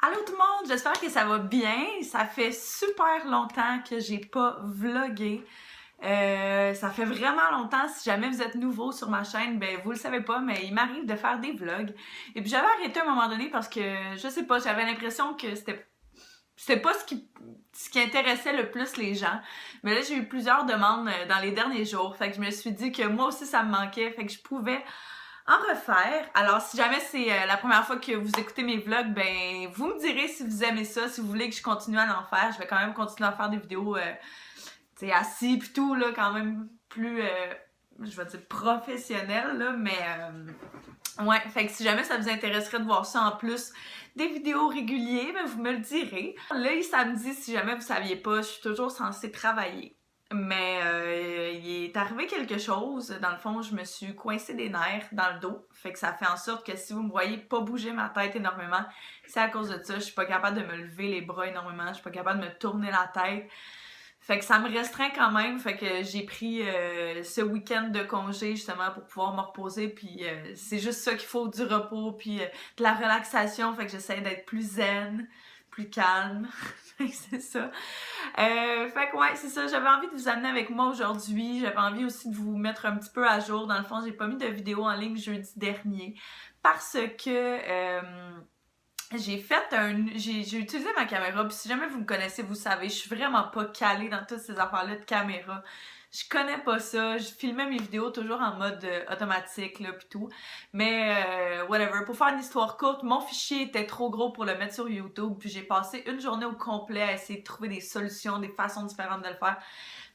Allô tout le monde, j'espère que ça va bien. Ça fait super longtemps que j'ai pas vlogué. Ça fait vraiment longtemps. Si jamais vous êtes nouveau sur ma chaîne, ben vous le savez pas, mais il m'arrive de faire des vlogs. Et puis j'avais arrêté à un moment donné parce que je sais pas, j'avais l'impression que c'était pas ce qui intéressait le plus les gens. Mais là, j'ai eu plusieurs demandes dans les derniers jours. Fait que je me suis dit que moi aussi ça me manquait. Fait que je pouvais en refaire. Alors, si jamais c'est la première fois que vous écoutez mes vlogs, ben vous me direz si vous aimez ça, si vous voulez que je continue à en faire. Je vais quand même continuer à faire des vidéos, tu sais, assis pis tout, là, quand même plus, je vais dire professionnelles, là, mais ouais, fait que si jamais ça vous intéresserait de voir ça en plus des vidéos régulières, ben vous me le direz. Là, samedi, si jamais vous saviez pas, je suis toujours censée travailler. Mais il est arrivé quelque chose. Dans le fond, je me suis coincée des nerfs dans le dos. Fait que ça fait en sorte que si vous me voyez pas bouger ma tête énormément, c'est à cause de ça. Je suis pas capable de me lever les bras énormément. Je suis pas capable de me tourner la tête. Fait que ça me restreint quand même. Fait que j'ai pris ce week-end de congé justement pour pouvoir me reposer. Puis c'est juste ça qu'il faut, du repos puis de la relaxation. Fait que j'essaie d'être plus zen, plus calme. Fait que c'est ça. Fait que ouais, c'est ça. J'avais envie de vous amener avec moi aujourd'hui. J'avais envie aussi de vous mettre un petit peu à jour. Dans le fond, j'ai pas mis de vidéo en ligne jeudi dernier parce que j'ai utilisé ma caméra. Puis si jamais vous me connaissez, vous savez, je suis vraiment pas calée dans toutes ces affaires-là de caméra. Je connais pas ça. Je filmais mes vidéos toujours en mode automatique, là, pis tout. Mais, whatever. Pour faire une histoire courte, mon fichier était trop gros pour le mettre sur YouTube. Puis j'ai passé une journée au complet à essayer de trouver des solutions, des façons différentes de le faire.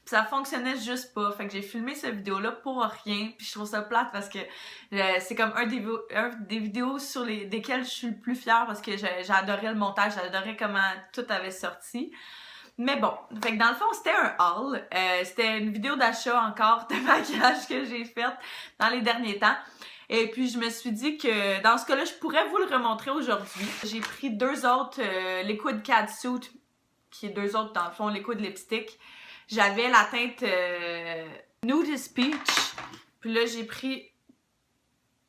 Puis ça fonctionnait juste pas. Fait que j'ai filmé cette vidéo-là pour rien. Puis je trouve ça plate parce que c'est comme un des vidéos sur desquelles je suis le plus fière parce que j'adorais le montage, j'adorais comment tout avait sorti. Mais bon, fait que dans le fond, c'était un haul. C'était une vidéo d'achat encore de maquillage que j'ai faite dans les derniers temps. Et puis, je me suis dit que dans ce cas-là, je pourrais vous le remontrer aujourd'hui. J'ai pris deux autres Liquid Catsuit, qui est deux autres, dans le fond, Liquid Lipstick. J'avais la teinte Nudist Peach. Puis là, j'ai pris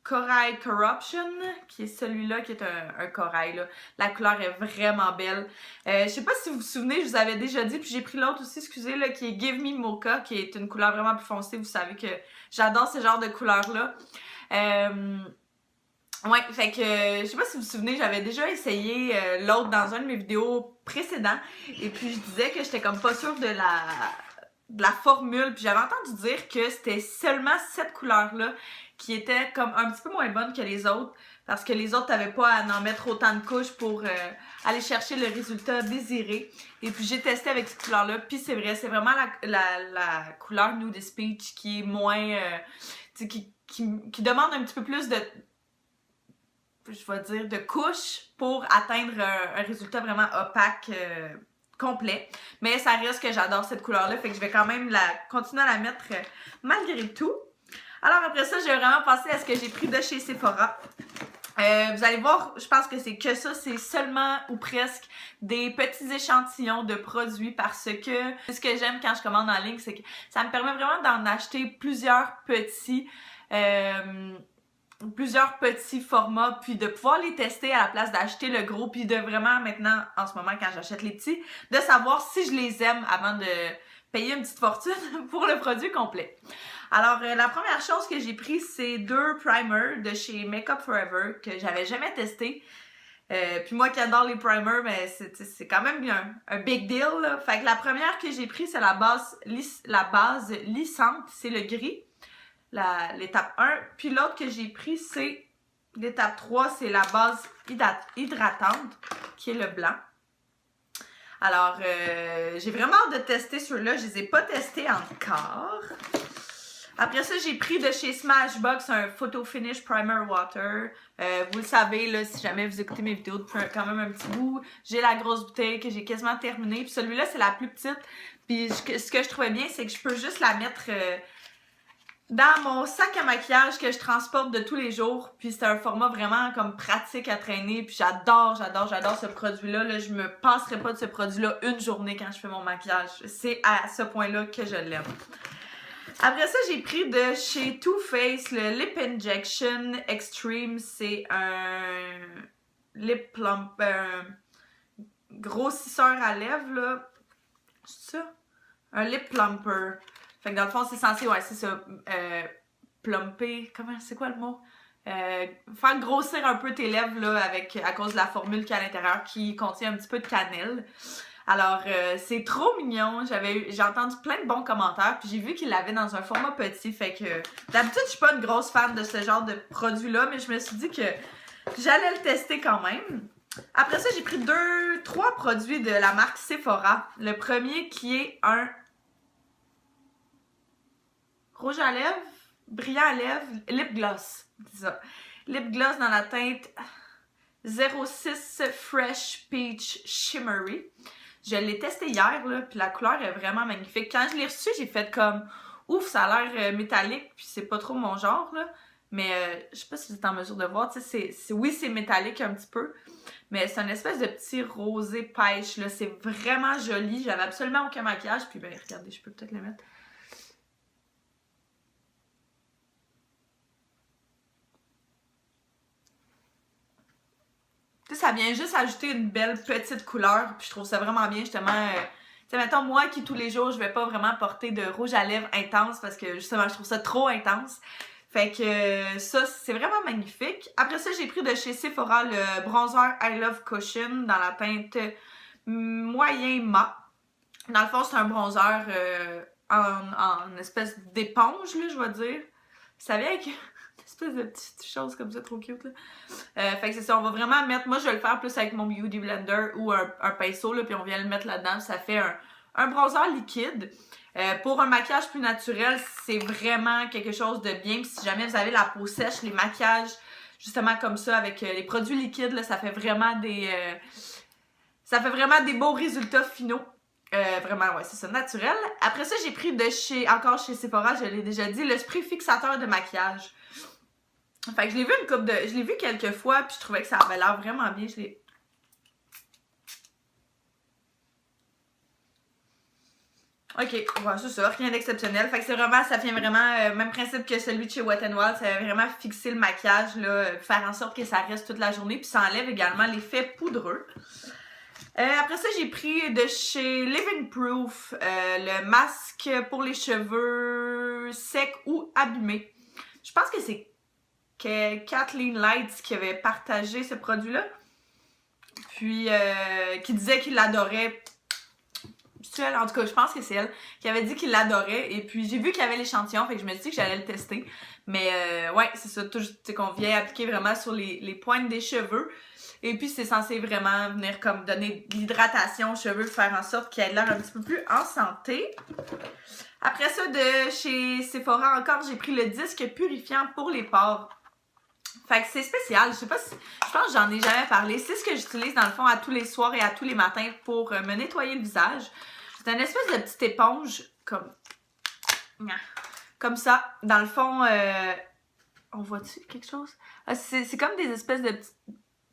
Corail Corruption, qui est celui-là, qui est un corail, là. La couleur est vraiment belle. Je sais pas si vous vous souvenez, je vous avais déjà dit, puis j'ai pris l'autre aussi, excusez, là, qui est Give Me Mocha, qui est une couleur vraiment plus foncée. Vous savez que j'adore ce genre de couleurs-là. Ouais, fait que, je sais pas si vous vous souvenez, j'avais déjà essayé l'autre dans un de mes vidéos précédents, et puis je disais que j'étais comme pas sûre de la formule, puis j'avais entendu dire que c'était seulement cette couleur-là qui était comme un petit peu moins bonne que les autres, parce que les autres t'avaient pas à en mettre autant de couches pour aller chercher le résultat désiré. Et puis j'ai testé avec cette couleur-là, puis c'est vrai, c'est vraiment la couleur Nudist Peach qui est moins, qui demande un petit peu plus de, je vais dire, de couches pour atteindre un résultat vraiment opaque, complet. Mais ça reste que j'adore cette couleur-là, fait que je vais quand même continuer à la mettre malgré tout. Alors après ça, j'ai vraiment pensé à ce que j'ai pris de chez Sephora. Vous allez voir, je pense que c'est que ça, c'est seulement ou presque des petits échantillons de produits parce que ce que j'aime quand je commande en ligne, c'est que ça me permet vraiment d'en acheter plusieurs petits formats, puis de pouvoir les tester à la place d'acheter le gros, puis de vraiment maintenant, en ce moment, quand j'achète les petits, de savoir si je les aime avant de payer une petite fortune pour le produit complet. Alors, la première chose que j'ai pris, c'est deux primers de chez Makeup Forever que j'avais jamais testé. Puis moi qui adore les primers, mais c'est quand même un big deal, là. Fait que la première que j'ai pris, c'est la base lissante, c'est le gris. L'étape 1. Puis l'autre que j'ai pris, c'est l'étape 3, c'est la base hydratante, qui est le blanc. Alors, j'ai vraiment hâte de tester ceux-là. Je les ai pas testés encore. Après ça, j'ai pris de chez Smashbox un Photo Finish Primer Water. Vous le savez, là, si jamais vous écoutez mes vidéos depuis quand même un petit bout, j'ai la grosse bouteille que j'ai quasiment terminée. Puis celui-là, c'est la plus petite. Puis ce que je trouvais bien, c'est que je peux juste la mettre dans mon sac à maquillage que je transporte de tous les jours. Puis c'est un format vraiment comme pratique à traîner. Puis j'adore ce produit-là. Là, je me passerai pas de ce produit-là une journée quand je fais mon maquillage. C'est à ce point-là que je l'aime. Après ça, j'ai pris de chez Too Faced le Lip Injection Extreme. C'est un lip plump, grossisseur à lèvres, là. C'est ça? Un lip plumper. Fait que dans le fond, c'est censé, ouais, c'est ça, plumper, c'est quoi le mot? Faire grossir un peu tes lèvres, là, à cause de la formule qu'il y a à l'intérieur qui contient un petit peu de cannelle. Alors, c'est trop mignon. J'ai entendu plein de bons commentaires, puis j'ai vu qu'il l'avait dans un format petit. Fait que, d'habitude, je suis pas une grosse fan de ce genre de produit-là, mais je me suis dit que j'allais le tester quand même. Après ça, j'ai pris 3 produits de la marque Sephora. Le premier qui est un rouge à lèvres, brillant à lèvres, lip gloss. C'est ça. Lip gloss dans la teinte 06 Fresh Peach Shimmery. Je l'ai testé hier, là, puis la couleur est vraiment magnifique. Quand je l'ai reçu, j'ai fait comme ouf, ça a l'air métallique, puis c'est pas trop mon genre, là. Mais je sais pas si vous êtes en mesure de voir, tu sais, oui, c'est métallique un petit peu, mais c'est une espèce de petit rosé pêche, là. C'est vraiment joli. J'avais absolument aucun maquillage, puis ben, regardez, je peux peut-être le mettre. Tu sais, ça vient juste ajouter une belle petite couleur, puis je trouve ça vraiment bien, justement. Tu sais, mettons, moi qui tous les jours, je vais pas vraiment porter de rouge à lèvres intense parce que, justement, je trouve ça trop intense. Fait que ça, c'est vraiment magnifique. Après ça, j'ai pris de chez Sephora le bronzer I Love Cushion dans la teinte moyen mat. Dans le fond, c'est un bronzer en espèce d'éponge, là, je vais dire. Ça vient avec espèce de petites choses comme ça, trop cute, là. Fait que c'est ça, on va vraiment mettre... Moi, je vais le faire plus avec mon Beauty Blender ou un pinceau, là, puis on vient le mettre là-dedans. Ça fait un bronzer liquide. Pour un maquillage plus naturel, c'est vraiment quelque chose de bien. Puis si jamais vous avez la peau sèche, les maquillages, justement comme ça, avec les produits liquides, là, ça fait vraiment des beaux résultats finaux. Vraiment, ouais, c'est ça, naturel. Après ça, j'ai pris encore chez Sephora, je l'ai déjà dit, le spray fixateur de maquillage. Fait que je l'ai vu je l'ai vu quelques fois, puis je trouvais que ça avait l'air vraiment bien. Ok, ouais, c'est ça, rien d'exceptionnel. Fait que c'est vraiment, ça vient vraiment, même principe que celui de chez Wet n Wild, ça va vraiment fixer le maquillage, là, faire en sorte que ça reste toute la journée, puis ça enlève également l'effet poudreux. Après ça, j'ai pris de chez Living Proof le masque pour les cheveux secs ou abîmés. Je pense que c'est Kathleen Lights qui avait partagé ce produit-là. Puis, qui disait qu'il l'adorait. C'est elle, en tout cas, je pense que c'est elle qui avait dit qu'il l'adorait. Et puis, j'ai vu qu'il y avait l'échantillon, fait que je me suis dit que j'allais le tester. Mais, ouais, c'est ça, tu sais, qu'on vient appliquer vraiment sur les pointes des cheveux. Et puis, c'est censé vraiment venir comme donner de l'hydratation aux cheveux, faire en sorte qu'ils aient l'air un petit peu plus en santé. Après ça, de chez Sephora encore, j'ai pris le disque purifiant pour les pores. Fait que c'est spécial, je sais pas si... Je pense que j'en ai jamais parlé. C'est ce que j'utilise dans le fond à tous les soirs et à tous les matins pour me nettoyer le visage. C'est une espèce de petite éponge comme ça. Dans le fond, on voit-tu quelque chose? C'est comme des espèces de petites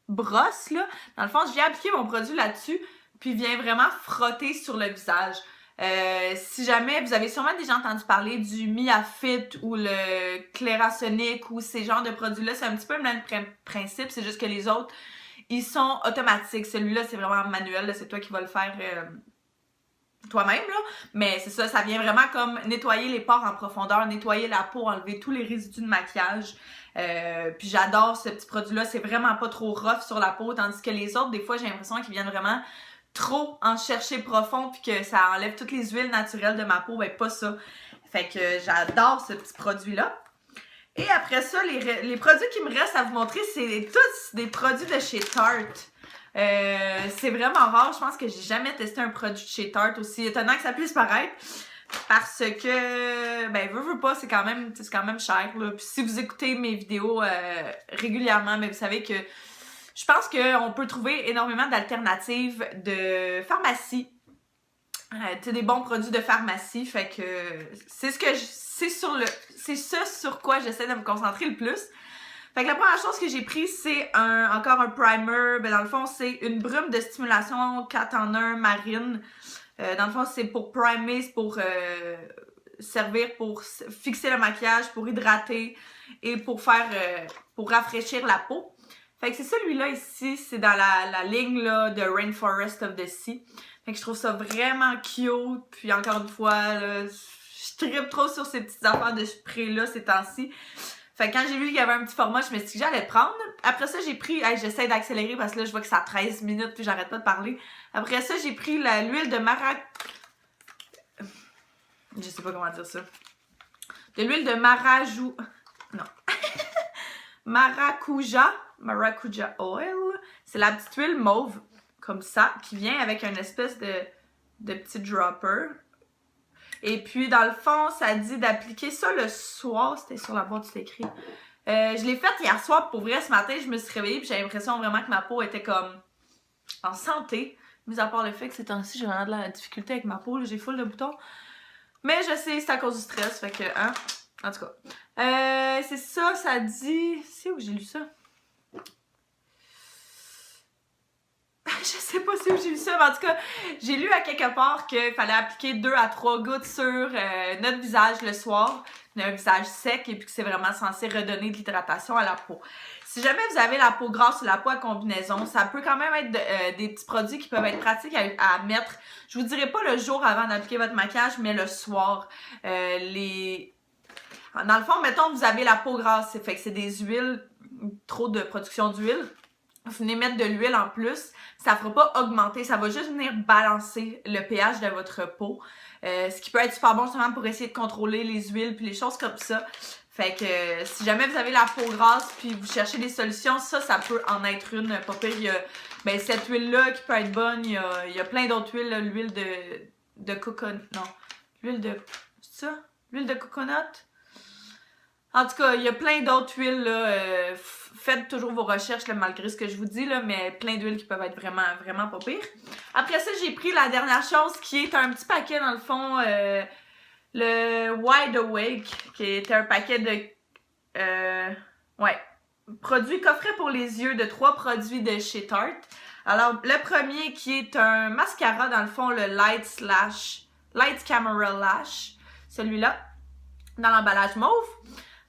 brosses, là. Dans le fond, je viens appliquer mon produit là-dessus, puis viens vraiment frotter sur le visage. Si jamais, vous avez sûrement déjà entendu parler du Mia Fit ou le Clairasonic ou ces genres de produits-là, c'est un petit peu le même principe, c'est juste que les autres, ils sont automatiques. Celui-là, c'est vraiment manuel, là, c'est toi qui vas le faire toi-même, là. Mais c'est ça, ça vient vraiment comme nettoyer les pores en profondeur, nettoyer la peau, enlever tous les résidus de maquillage. Puis j'adore ce petit produit-là, c'est vraiment pas trop rough sur la peau, tandis que les autres, des fois, j'ai l'impression qu'ils viennent vraiment trop en chercher profond puis que ça enlève toutes les huiles naturelles de ma peau, ben pas ça. Fait que j'adore ce petit produit-là. Et après ça, les produits qui me restent à vous montrer, c'est tous des produits de chez Tarte. C'est vraiment rare, je pense que j'ai jamais testé un produit de chez Tarte aussi étonnant que ça puisse paraître. Parce que, ben, veux pas, c'est quand même cher, là. Puis si vous écoutez mes vidéos régulièrement, mais vous savez que je pense qu'on peut trouver énormément d'alternatives de pharmacie. Tu sais, des bons produits de pharmacie. Fait que c'est ce sur quoi j'essaie de me concentrer le plus. Fait que la première chose que j'ai pris, c'est encore un primer. Ben, dans le fond, c'est une brume de stimulation 4 en 1 marine. Dans le fond, c'est pour primer, c'est pour servir pour fixer le maquillage, pour hydrater et pour rafraîchir la peau. Fait que c'est celui-là ici, c'est dans la ligne là, de Rainforest of the Sea. Fait que je trouve ça vraiment cute. Puis encore une fois, là, je trippe trop sur ces petites affaires de spray-là ces temps-ci. Fait que quand j'ai vu qu'il y avait un petit format, je me suis dit que j'allais le prendre. Après ça, j'ai pris... Hey, j'essaie d'accélérer parce que là, je vois que ça a 13 minutes puis j'arrête pas de parler. Après ça, j'ai pris l'huile de Je sais pas comment dire ça. De l'huile de marajou... Non. Maracuja oil. C'est la petite huile mauve, comme ça, qui vient avec une espèce de petit dropper. Et puis, dans le fond, ça dit d'appliquer ça le soir. C'était sur la boîte, c'était écrit. Je l'ai faite hier soir. Pour vrai, ce matin, je me suis réveillée et j'ai l'impression vraiment que ma peau était comme en santé. Mis à part le fait que ces temps-ci, j'ai vraiment de la difficulté avec ma peau. J'ai full de boutons. Mais je sais, c'est à cause du stress. Fait que, hein. En tout cas. C'est ça, ça dit... C'est où j'ai lu ça? Je sais pas si j'ai lu ça, mais en tout cas, j'ai lu à quelque part qu'il fallait appliquer 2 à 3 gouttes sur notre visage le soir. On a un visage sec et puis que c'est vraiment censé redonner de l'hydratation à la peau. Si jamais vous avez la peau grasse ou la peau à combinaison, ça peut quand même être des petits produits qui peuvent être pratiques à mettre. Je vous dirais pas le jour avant d'appliquer votre maquillage, mais le soir. Dans le fond, mettons que vous avez la peau grasse, fait que c'est des huiles, trop de production d'huile. Vous venez mettre de l'huile en plus, ça ne fera pas augmenter, ça va juste venir balancer le pH de votre peau. Ce qui peut être super bon justement pour essayer de contrôler les huiles puis les choses comme ça. Fait que si jamais vous avez la peau grasse puis vous cherchez des solutions, ça peut en être une. Pas pire, il y a cette huile-là qui peut être bonne, il y a plein d'autres huiles, l'huile de coconut, non, l'huile de, c'est ça? L'huile de coconut? En tout cas, il y a plein d'autres huiles, là. Faites toujours vos recherches, là, malgré ce que je vous dis, là, mais plein d'huiles qui peuvent être vraiment, vraiment pas pires. Après ça, j'ai pris la dernière chose qui est un petit paquet, dans le fond, le Wide Awake, qui est un paquet de... produits coffret pour les yeux, de 3 produits de chez Tarte. Alors, le premier qui est un mascara, dans le fond, le Light Camera Lash. Celui-là, dans l'emballage mauve.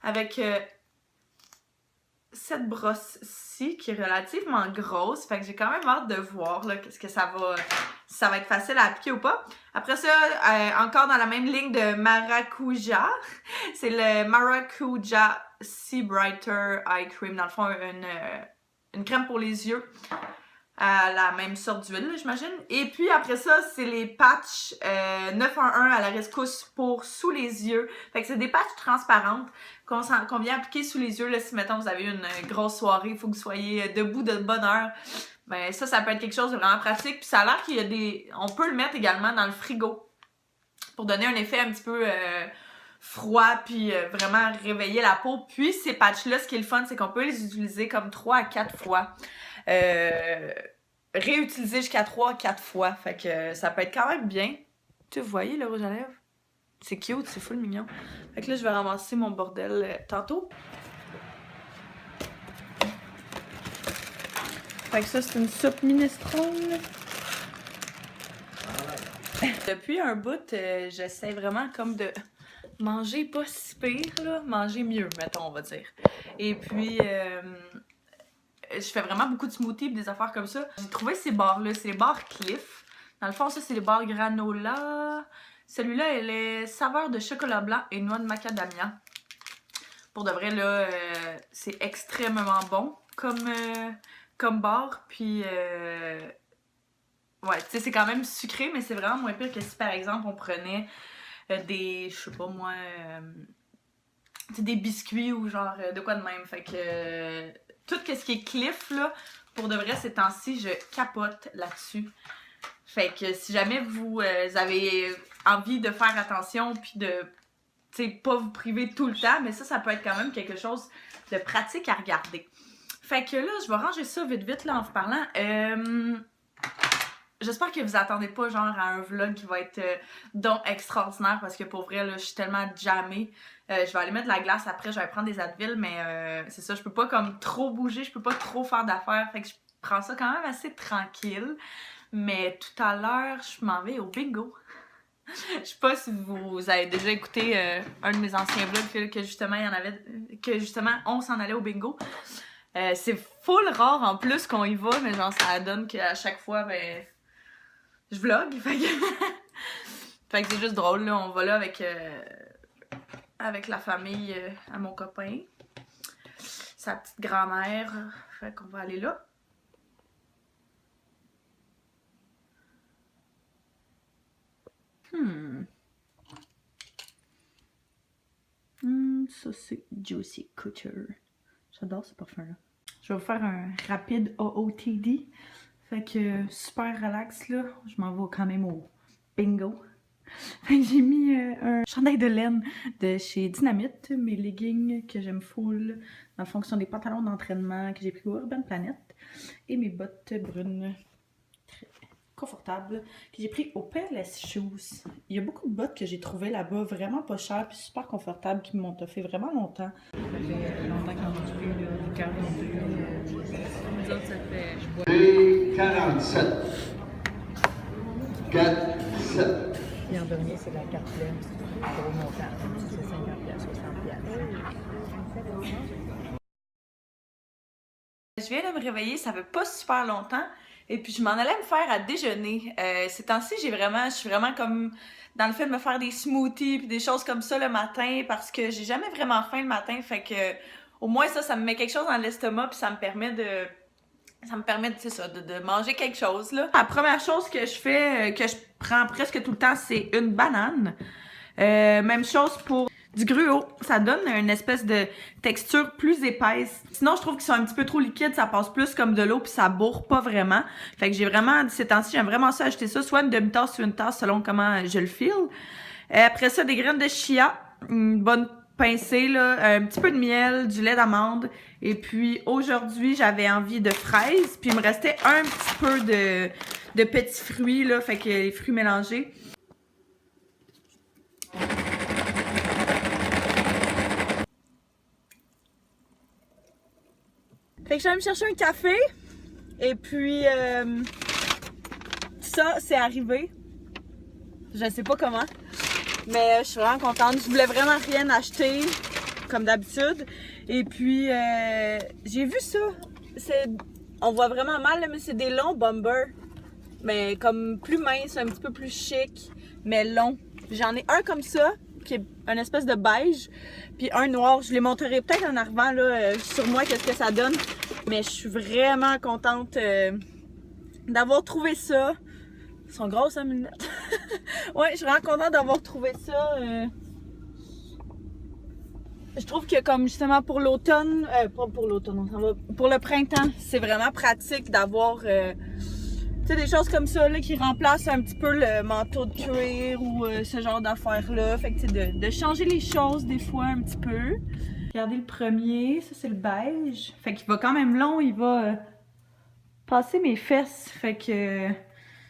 Avec cette brosse-ci qui est relativement grosse. Fait que j'ai quand même hâte de voir qu'est-ce que ça va... si ça va être facile à appliquer ou pas. Après ça, encore dans la même ligne de Maracuja. C'est le Maracuja Sea Brighter Eye Cream. Dans le fond, une crème pour les yeux. À la même sorte d'huile, j'imagine. Et puis après ça, c'est les patchs 911 à la rescousse pour sous les yeux. Fait que c'est des patchs transparentes qu'on vient appliquer sous les yeux. Là, si, mettons, vous avez une grosse soirée, il faut que vous soyez debout de bonne heure. Ben ça peut être quelque chose de vraiment pratique. Puis ça a l'air qu'il y a des... On peut le mettre également dans le frigo pour donner un effet un petit peu... froid, puis vraiment réveiller la peau. Puis ces patchs-là, ce qui est le fun, c'est qu'on peut les utiliser comme 3 à 4 fois. Réutiliser jusqu'à 3 à 4 fois. Fait que ça peut être quand même bien. Tu vous voyez le rouge à lèvres? C'est cute, c'est full mignon. Fait que là, je vais ramasser mon bordel tantôt. Fait que ça, c'est une soupe minestrone. Depuis un bout, j'essaie vraiment comme de manger pas si pire, là. Manger mieux, mettons, on va dire. Et puis... je fais vraiment beaucoup de smoothies et des affaires comme ça. J'ai trouvé ces barres-là, c'est les barres Cliff. Dans le fond, ça, c'est les barres granola. Celui-là, elle est saveur de chocolat blanc et noix de macadamia. Pour de vrai, là, c'est extrêmement bon comme barre. Puis, ouais, tu sais, c'est quand même sucré, mais c'est vraiment moins pire que si, par exemple, on prenait des, je sais pas moi, des biscuits ou genre de quoi de même. Fait que... tout ce qui est Cliff, là, pour de vrai, ces temps-ci, je capote là-dessus. Fait que si jamais vous avez envie de faire attention puis de, tu sais, pas vous priver tout le temps, mais ça peut être quand même quelque chose de pratique à regarder. Fait que là, je vais ranger ça vite là en vous parlant. J'espère que vous attendez pas genre à un vlog qui va être donc extraordinaire parce que pour vrai, là, je suis tellement jammée. Je vais aller mettre de la glace après, je vais prendre des Advil, mais c'est ça, je peux pas comme trop bouger, je peux pas trop faire d'affaires, fait que je prends ça quand même assez tranquille. Mais tout à l'heure, je m'en vais au bingo. Je sais pas si vous avez déjà écouté un de mes anciens vlogs que justement, il y en avait, que justement, on s'en allait au bingo. C'est full rare en plus qu'on y va, mais genre ça donne qu'à chaque fois, ben, je vlog. Fait que, fait que c'est juste drôle, là. On va là avec la famille à mon copain, sa petite grand-mère. Fait qu'on va aller là. Ça c'est Juicy Couture. J'adore ce parfum-là. Je vais vous faire un rapide OOTD. Fait que super relax là. Je m'en vais quand même au bingo. Fait que j'ai mis un chandail de laine de chez Dynamite, mes leggings que j'aime full. Dans le fond, qui sont des pantalons d'entraînement que j'ai pris au Urban Planet. Et mes bottes brunes très confortables que j'ai pris au Payless Shoes. Il y a beaucoup de bottes que j'ai trouvées là-bas vraiment pas chères puis super confortables qui m'ont fait vraiment longtemps. Ça fait longtemps qu'on a plus le cœur non plus. Nous autres, ça fait... Je bois... 47. 4, 7. Et en dernier, c'est la carte pleine, c'est un gros montant. C'est 50$, 60$. Je viens de me réveiller, ça fait pas super longtemps. Et puis je m'en allais me faire à déjeuner. Ces temps-ci, je suis vraiment comme dans le fait de me faire des smoothies puis des choses comme ça le matin parce que j'ai jamais vraiment faim le matin. Fait que au moins ça me met quelque chose dans l'estomac puis ça me permet c'est ça, de manger quelque chose, là. La première chose que je fais, que je prends presque tout le temps, c'est une banane. Même chose pour du gruau. Ça donne une espèce de texture plus épaisse. Sinon, je trouve qu'ils sont un petit peu trop liquides, ça passe plus comme de l'eau puis ça bourre pas vraiment. Fait que j'ai vraiment, ces temps-ci, j'aime vraiment ça, acheter ça, soit une demi-tasse ou une tasse selon comment je le file. Après ça, des graines de chia, une bonne pincée, là, un petit peu de miel, du lait d'amande. Et puis aujourd'hui, j'avais envie de fraises. Puis il me restait un petit peu de petits fruits, là, fait que les fruits mélangés. Fait que j'allais me chercher un café. Et puis ça, c'est arrivé. Je sais pas comment. Mais je suis vraiment contente. Je voulais vraiment rien acheter, comme d'habitude. Et puis, j'ai vu ça. On voit vraiment mal, là, mais c'est des longs bombers. Mais comme plus minces, un petit peu plus chic, mais long. J'en ai un comme ça, qui est un espèce de beige, puis un noir. Je les montrerai peut-être en arrivant là, sur moi, qu'est-ce que ça donne. Mais je suis vraiment contente d'avoir trouvé ça. Ils sont grosses, hein, mes lunettes. Ouais, je suis vraiment contente d'avoir trouvé ça. Je trouve que comme justement pour l'automne, pas pour l'automne, on s'en va, pour le printemps, c'est vraiment pratique d'avoir tu sais, des choses comme ça là, qui remplacent un petit peu le manteau de cuir ou ce genre d'affaires-là. Fait que tu sais, de changer les choses des fois un petit peu. Regardez le premier, ça c'est le beige. Fait qu'il va quand même long, il va passer mes fesses. Fait que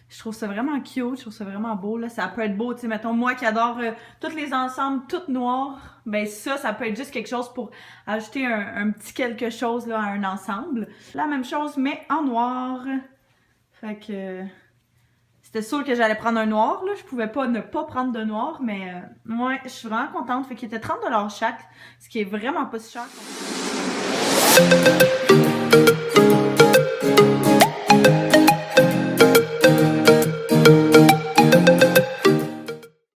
je trouve ça vraiment cute, je trouve ça vraiment beau, là. Ça peut être beau, tu sais, mettons, moi qui adore tous les ensembles toutes noirs, ben ça peut être juste quelque chose pour ajouter un petit quelque chose, là, à un ensemble. La même chose, mais en noir. Fait que c'était sûr que j'allais prendre un noir, là. Je pouvais pas ne pas prendre de noir, mais ouais, je suis vraiment contente. Fait qu'il était 30$ chaque, ce qui est vraiment pas si cher.